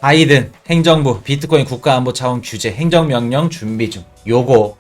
바이든 행정부 비트코인 국가안보 차원 규제 행정명령 준비 중. 요거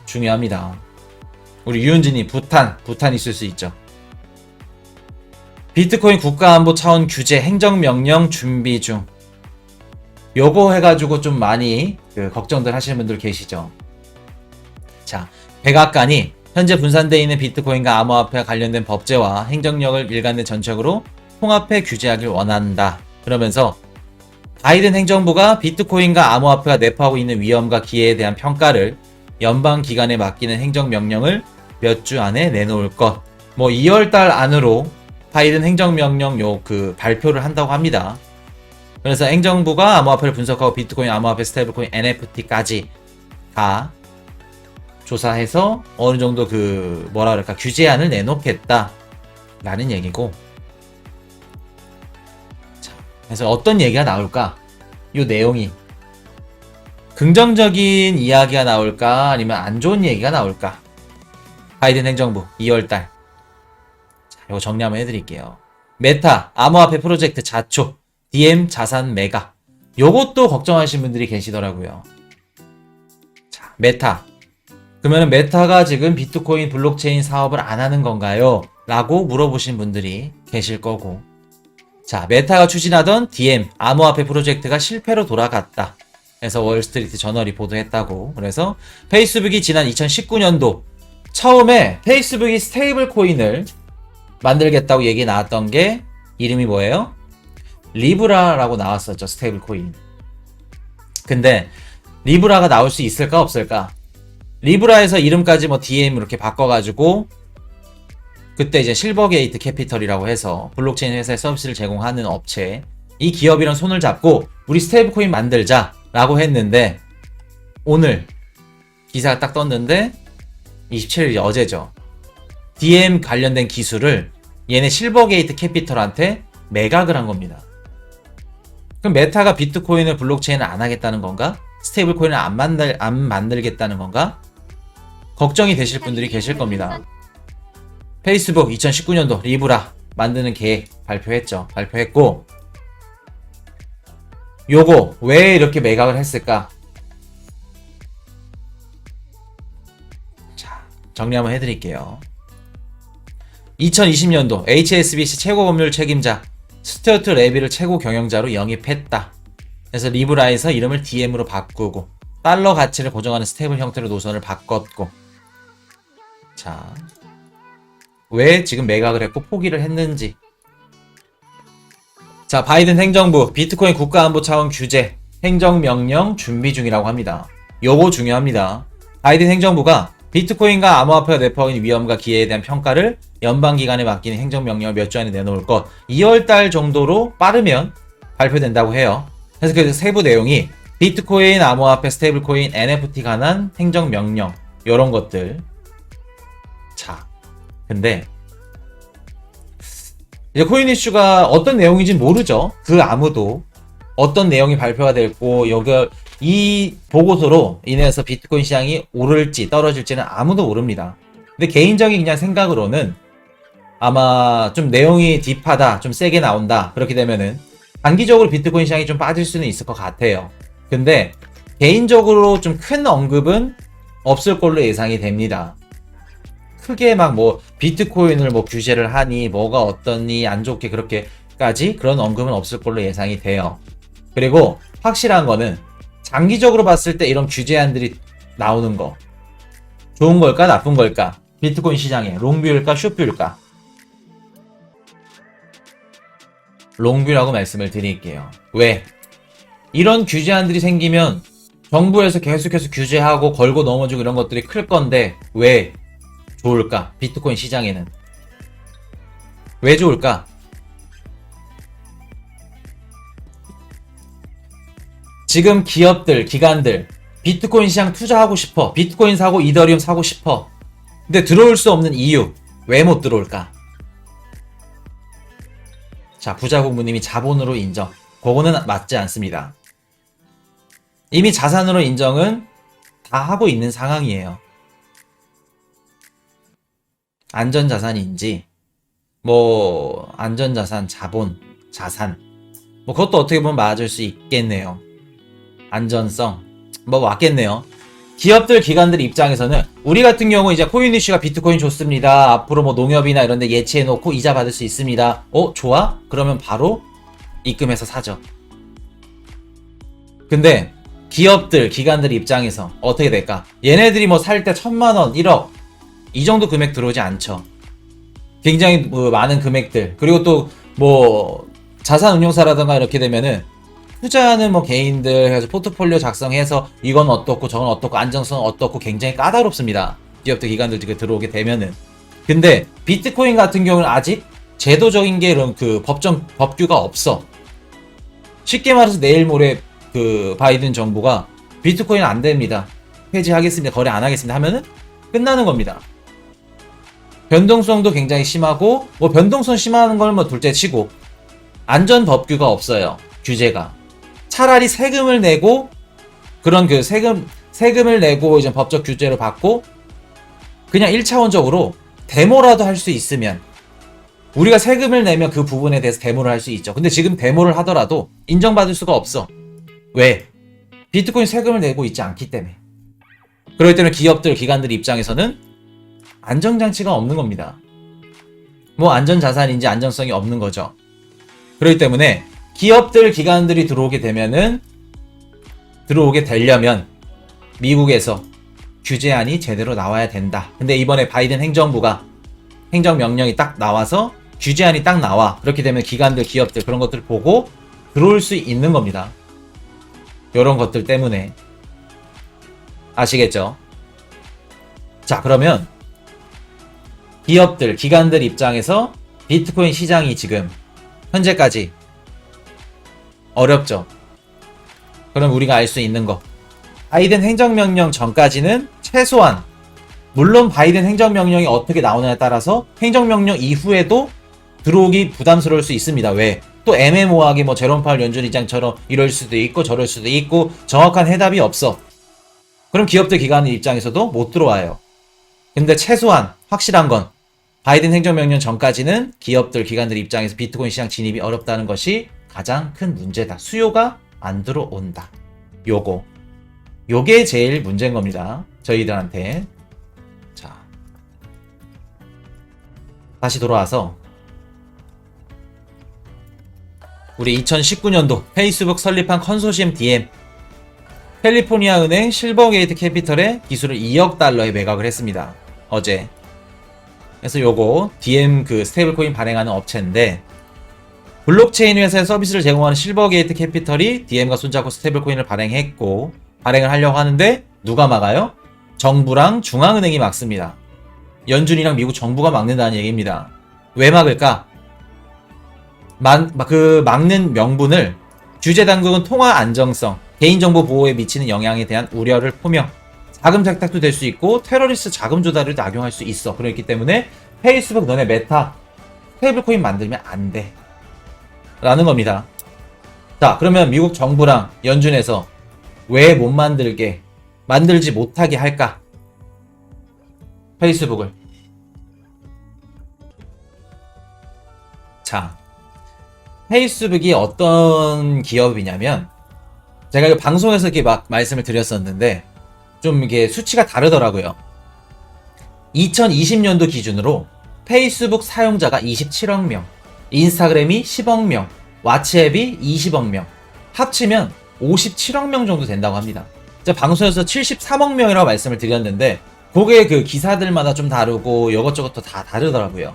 중요합니다. 우리 유은진이 부탄 있을 수 있죠. 비트코인 국가안보 차원 규제 행정명령 준비 중. 요거 해가지고 좀 많이 걱정들 하시는 분들 계시죠. 자, 백악관이 현재 분산되어 있는 비트코인과 암호화폐와 관련된 법제와 행정력을 일관된 전적으로 통합해 규제하길 원한다. 그러면서 바이든 행정부가 비트코인과 암호화폐가 내포하고 있는 위험과 기회에 대한 평가를 연방기관에 맡기는 행정명령을 몇 주 안에 내놓을 것. 2월달 안으로 바이든 행정명령 발표를 한다고 합니다. 그래서 행정부가 암호화폐를 분석하고 비트코인, 암호화폐, 스테이블코인, NFT까지 다 조사해서 어느 정도 규제안을 내놓겠다 라는 얘기고. 자, 그래서 어떤 얘기가 나올까? 이 내용이 긍정적인 이야기가 나올까? 아니면 안 좋은 얘기가 나올까? 바이든 행정부 2월달. 자, 이거 정리 한번 해드릴게요. 메타, 암호화폐 프로젝트 자초, DM 자산 매각. 요것도 걱정하시는 분들이 계시더라고요. 자, 메타. 그러면 메타가 지금 비트코인 블록체인 사업을 안 하는 건가요? 라고 물어보신 분들이 계실 거고. 자, 메타가 추진하던 DM, 암호화폐 프로젝트가 실패로 돌아갔다. 그래서 월스트리트 저널이 보도했다고. 그래서 페이스북이 지난 2019년도 처음에 페이스북이 스테이블 코인을 만들겠다고 얘기 나왔던 게 이름이 뭐예요? 리브라라고 나왔었죠. 스테이블 코인. 근데 리브라가 나올 수 있을까 없을까? 리브라에서 이름까지 DM 이렇게 바꿔가지고 그때 이제 실버게이트 캐피털이라고 해서 블록체인 회사에 서비스를 제공하는 업체, 이 기업이랑 손을 잡고 우리 스테이블 코인 만들자 라고 했는데, 오늘 기사가 딱 떴는데 27일 어제죠. DM 관련된 기술을 얘네 실버게이트 캐피털한테 매각을 한 겁니다. 그럼 메타가 비트코인을 블록체인을 안 하겠다는 건가? 스테이블 코인을 안 만들겠다는 건가? 걱정이 되실 분들이 계실 겁니다. 페이스북 2019년도 리브라 만드는 계획 발표했고, 요거 왜 이렇게 매각을 했을까? 자, 정리 한번 해드릴게요. 2020년도 HSBC 최고 법률 책임자 스튜어트 레비를 최고 경영자로 영입했다. 그래서 리브라에서 이름을 DM으로 바꾸고 달러 가치를 고정하는 스테이블 형태로 노선을 바꿨고. 자, 왜 지금 매각을 했고 포기를 했는지. 자, 바이든 행정부 비트코인 국가안보 차원 규제 행정명령 준비 중이라고 합니다. 요거 중요합니다. 바이든 행정부가 비트코인과 암호화폐가 내포하고 있는 위험과 기회에 대한 평가를 연방기관에 맡기는 행정명령을 몇 주 안에 내놓을 것. 2월달 정도로 빠르면 발표된다고 해요. 그래서 그 세부 내용이 비트코인, 암호화폐, 스테이블코인, NFT 관한 행정명령, 요런 것들. 자, 근데 이제 코인 이슈가 어떤 내용인지 모르죠. 아무도 어떤 내용이 발표가 됐고, 이 보고서로 인해서 비트코인 시장이 오를지 떨어질지는 아무도 모릅니다. 근데 개인적인 그냥 생각으로는 아마 좀 내용이 딥하다, 좀 세게 나온다, 그렇게 되면은 단기적으로 비트코인 시장이 좀 빠질 수는 있을 것 같아요. 근데 개인적으로 좀 큰 언급은 없을 걸로 예상이 됩니다. 크게 비트코인을 규제를 하니 뭐가 어떠니 안 좋게 그렇게까지 그런 언급은 없을 걸로 예상이 돼요. 그리고 확실한 거는 장기적으로 봤을 때 이런 규제안들이 나오는 거 좋은 걸까 나쁜 걸까? 비트코인 시장에 롱뷰일까 숏뷰일까? 롱뷰라고 말씀을 드릴게요. 왜? 이런 규제안들이 생기면 정부에서 계속해서 규제하고 걸고 넘어지고 이런 것들이 클 건데 왜 좋을까? 비트코인 시장에는 왜 좋을까? 지금 기업들, 기관들 비트코인 시장 투자하고 싶어, 비트코인 사고 이더리움 사고 싶어. 근데 들어올 수 없는 이유, 왜 못 들어올까? 자, 부자공부님이 자본으로 인정, 그거는 맞지 않습니다. 이미 자산으로 인정은 다 하고 있는 상황이에요. 안전자산인지 안전자산, 자본, 자산 뭐 그것도 어떻게 보면 맞을 수 있겠네요. 안전성 뭐 맞겠네요. 기업들 기관들 입장에서는 우리 같은 경우 이제 코인 이슈가 비트코인 좋습니다. 앞으로 뭐 농협이나 이런 데 예치해 놓고 이자 받을 수 있습니다. 좋아? 그러면 바로 입금해서 사죠. 근데 기업들 기관들 입장에서 어떻게 될까? 얘네들이 뭐 살 때 1,000만원 1억 이 정도 금액 들어오지 않죠. 굉장히 뭐 많은 금액들, 그리고 또 뭐 자산 운용사라든가 이렇게 되면은 투자하는 뭐 개인들 해서 포트폴리오 작성해서 이건 어떻고 저건 어떻고 안정성 어떻고 굉장히 까다롭습니다. 기업들 기관들 들어오게 되면은. 근데 비트코인 같은 경우는 아직 제도적인 게 이런 그 법규가 없어. 쉽게 말해서 내일 모레 그 바이든 정부가 비트코인 안 됩니다, 폐지하겠습니다, 거래 안 하겠습니다 하면은 끝나는 겁니다. 변동성도 굉장히 심하고, 뭐 변동성 심한 걸 뭐 둘째 치고 안전 법규가 없어요. 규제가. 차라리 세금을 내고 그런 그 세금을 내고 이제 법적 규제를 받고 그냥 1차원적으로 데모라도 할 수 있으면, 우리가 세금을 내면 그 부분에 대해서 데모를 할 수 있죠. 근데 지금 데모를 하더라도 인정받을 수가 없어. 왜? 비트코인 세금을 내고 있지 않기 때문에. 그렇기 때문에 기업들 기관들 입장에서는 안정장치가 없는 겁니다. 뭐 안전자산인지 안정성이 없는 거죠. 그렇기 때문에 기업들 기관들이 들어오게 되려면 미국에서 규제안이 제대로 나와야 된다. 근데 이번에 바이든 행정부가 행정명령이 딱 나와서 규제안이 딱 나와. 그렇게 되면 기관들 기업들 그런 것들 보고 들어올 수 있는 겁니다. 이런 것들 때문에. 아시겠죠? 자, 그러면 기업들 기관들 입장에서 비트코인 시장이 지금 현재까지 어렵죠. 그럼 우리가 알 수 있는 거, 바이든 행정명령 전까지는 최소한, 물론 바이든 행정명령이 어떻게 나오느냐에 따라서 행정명령 이후에도 들어오기 부담스러울 수 있습니다. 왜? 또 애매모호하게 뭐 제롬 파월 연준 의장처럼 이럴 수도 있고 저럴 수도 있고 정확한 해답이 없어. 그럼 기업들 기관 입장에서도 못 들어와요. 근데 최소한 확실한 건 바이든 행정명령 전까지는 기업들 기관들 입장에서 비트코인 시장 진입이 어렵다는 것이 가장 큰 문제다. 수요가 안 들어온다. 요게 제일 문제인 겁니다, 저희들한테. 자, 다시 돌아와서 우리 2019년도 페이스북 설립한 컨소시엄 DM, 캘리포니아 은행 실버게이트 캐피털의 기술을 2억 달러에 매각을 했습니다, 어제. 그래서 요거 DM 그 스테이블코인 발행하는 업체인데, 블록체인 회사의 서비스를 제공하는 실버게이트 캐피털이 DM과 손잡고 스테이블코인을 발행했고, 발행을 하려고 하는데 누가 막아요? 정부랑 중앙은행이 막습니다. 연준이랑 미국 정부가 막는다는 얘기입니다. 왜 막을까? 막는 명분을 규제당국은 통화 안정성, 개인정보 보호에 미치는 영향에 대한 우려를 포명, 자금 세탁도 될 수 있고 테러리스트 자금 조달을 악용할 수 있어. 그렇기 때문에 페이스북 너네 메타 스테이블코인 만들면 안 돼 라는 겁니다. 자, 그러면 미국 정부랑 연준에서 왜 못 만들지 못하게 할까? 페이스북을. 자, 페이스북이 어떤 기업이냐면, 제가 이 방송에서 이렇게 막 말씀을 드렸었는데 좀 이게 수치가 다르더라고요. 2020년도 기준으로 페이스북 사용자가 27억 명, 인스타그램이 10억 명, 왓츠앱이 20억 명, 합치면 57억 명 정도 된다고 합니다. 제가 방송에서 73억 명이라고 말씀을 드렸는데 그게 그 기사들마다 좀 다르고 이것저것 다 다르더라고요.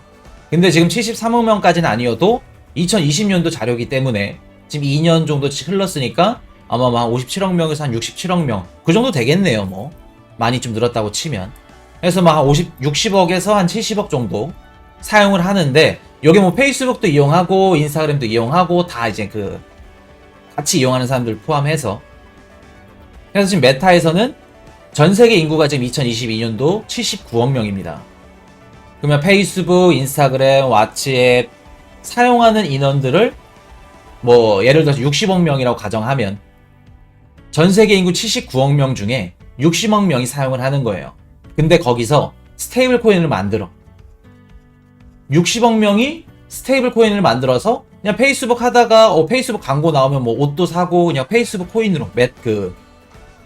근데 지금 73억 명까지는 아니어도 2020년도 자료이기 때문에 지금 2년 정도 흘렀으니까 아마 한 57억 명에서 한 67억 명 그 정도 되겠네요. 뭐 많이 좀 늘었다고 치면. 그래서 막 60억에서 한 70억 정도 사용을 하는데, 여기 뭐 페이스북도 이용하고 인스타그램도 이용하고 다 이제 그 같이 이용하는 사람들 포함해서. 그래서 지금 메타에서는 전 세계 인구가 지금 2022년도 79억 명입니다. 그러면 페이스북, 인스타그램, 왓츠앱 사용하는 인원들을 뭐 예를 들어서 60억 명이라고 가정하면 전 세계 인구 79억 명 중에 60억 명이 사용을 하는 거예요. 근데 거기서 스테이블 코인을 만들어. 60억 명이 스테이블 코인을 만들어서 그냥 페이스북 하다가 페이스북 광고 나오면 뭐 옷도 사고 그냥 페이스북 코인으로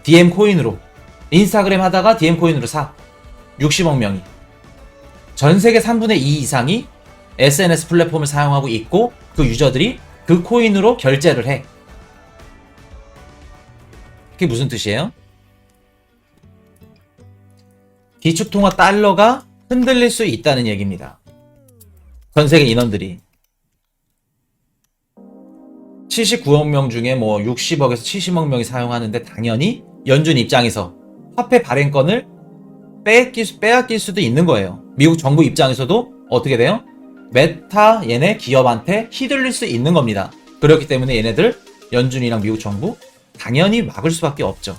DM 코인으로 인스타그램 하다가 DM 코인으로 사. 60억 명이. 전 세계 3분의 2 이상이 SNS 플랫폼을 사용하고 있고 그 유저들이 그 코인으로 결제를 해. 그게 무슨 뜻이에요? 기축통화 달러가 흔들릴 수 있다는 얘기입니다. 전 세계 인원들이 79억 명 중에 뭐 60억에서 70억 명이 사용하는데 당연히 연준 입장에서 화폐 발행권을 빼앗길 수도 있는 거예요. 미국 정부 입장에서도 어떻게 돼요? 메타 얘네 기업한테 휘둘릴 수 있는 겁니다. 그렇기 때문에 얘네들 연준이랑 미국 정부 당연히 막을 수밖에 없죠.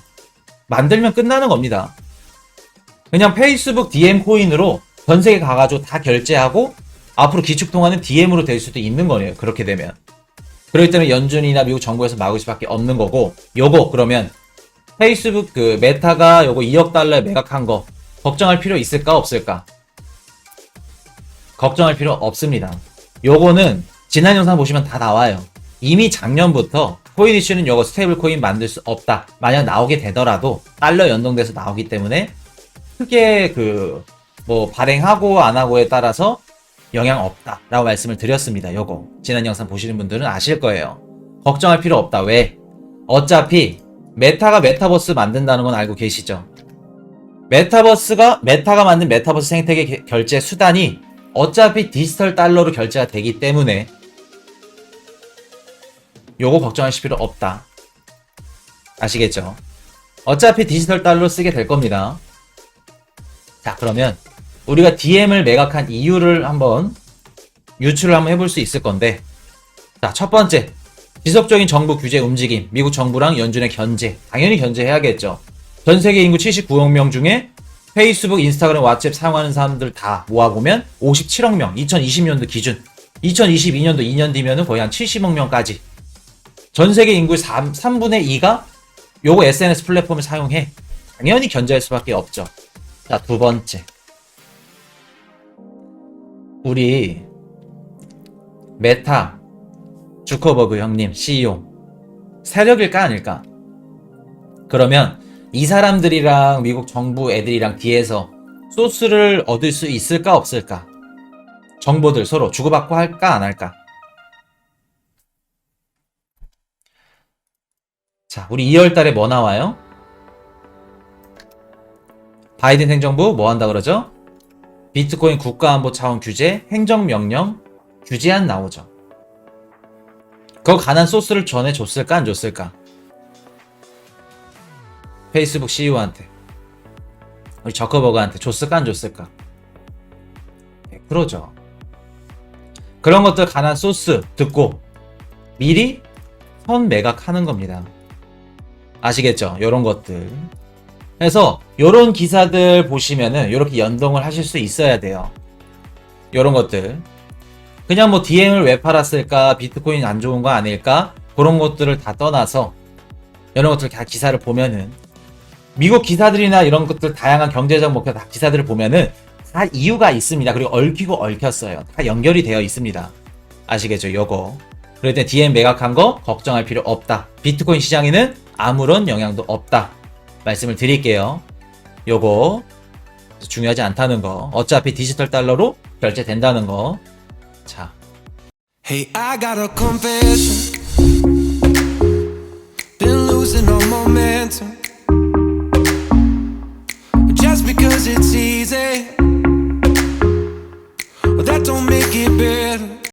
만들면 끝나는 겁니다. 그냥 페이스북 DM 코인으로 전 세계 가가지고 다 결제하고 앞으로 기축통화는 DM으로 될 수도 있는 거예요. 그렇게 되면. 그렇기 때문에 연준이나 미국 정부에서 막을 수밖에 없는 거고 요거 그러면 페이스북 그 메타가 요거 2억 달러에 매각한 거 걱정할 필요 있을까 없을까? 걱정할 필요 없습니다. 요거는 지난 영상 보시면 다 나와요. 이미 작년부터 코인 이슈는 요거 스테이블 코인 만들 수 없다. 만약 나오게 되더라도 달러 연동돼서 나오기 때문에 크게 뭐 발행하고 안 하고에 따라서 영향 없다 라고 말씀을 드렸습니다. 요거 지난 영상 보시는 분들은 아실 거예요. 걱정할 필요 없다. 왜? 어차피 메타가 메타버스 만든다는 건 알고 계시죠? 메타가 만든 메타버스 생태계 결제 수단이 어차피 디지털 달러로 결제가 되기 때문에 요거 걱정하실 필요 없다. 아시겠죠? 어차피 디지털 달러 쓰게 될 겁니다. 자, 그러면 우리가 DM을 매각한 이유를 한번 유추를 한번 해볼 수 있을 건데, 자, 첫 번째, 지속적인 정부 규제 움직임, 미국 정부랑 연준의 견제, 당연히 견제해야겠죠. 전 세계 인구 79억 명 중에 페이스북, 인스타그램, 왓츠앱 사용하는 사람들 다 모아보면 57억 명, 2020년도 기준, 2022년도 2년 뒤면은 거의 한 70억 명까지. 전 세계 인구의 3분의 2가 요거 SNS 플랫폼을 사용해. 당연히 견제할 수밖에 없죠. 자, 두 번째. 우리 메타 주커버그 형님 CEO 세력일까 아닐까? 그러면 이 사람들이랑 미국 정부 애들이랑 뒤에서 소스를 얻을 수 있을까 없을까? 정보들 서로 주고받고 할까 안 할까? 자, 우리 2월달에 뭐 나와요? 바이든 행정부 뭐 한다 그러죠? 비트코인 국가안보 차원 규제 행정명령 규제안 나오죠. 그거 관한 소스를 전해줬을까 안 줬을까? 페이스북 CEO한테 우리 저커버그한테 줬을까 안 줬을까? 100%죠. 그런 것들 관한 소스 듣고 미리 선 매각하는 겁니다. 아시겠죠? 요런 것들. 그래서 요런 기사들 보시면은 요렇게 연동을 하실 수 있어야 돼요. 요런 것들. 그냥 뭐 DM을 왜 팔았을까? 비트코인 안 좋은 거 아닐까? 그런 것들을 다 떠나서 이런 것들 다 기사를 보면은 미국 기사들이나 이런 것들 다양한 경제적 목표 다 기사들을 보면은 다 이유가 있습니다. 그리고 얽히고 얽혔어요. 다 연결이 되어 있습니다. 아시겠죠? 요거. 그럴 때 DM 매각한 거 걱정할 필요 없다. 비트코인 시장에는 아무런 영향도 없다. 말씀을 드릴게요. 요거 중요하지 않다는 거. 어차피 디지털 달러로 결제된다는 거. 자. Hey, I got a confession. Been losing all momentum. Just because it's easy, that don't make it better.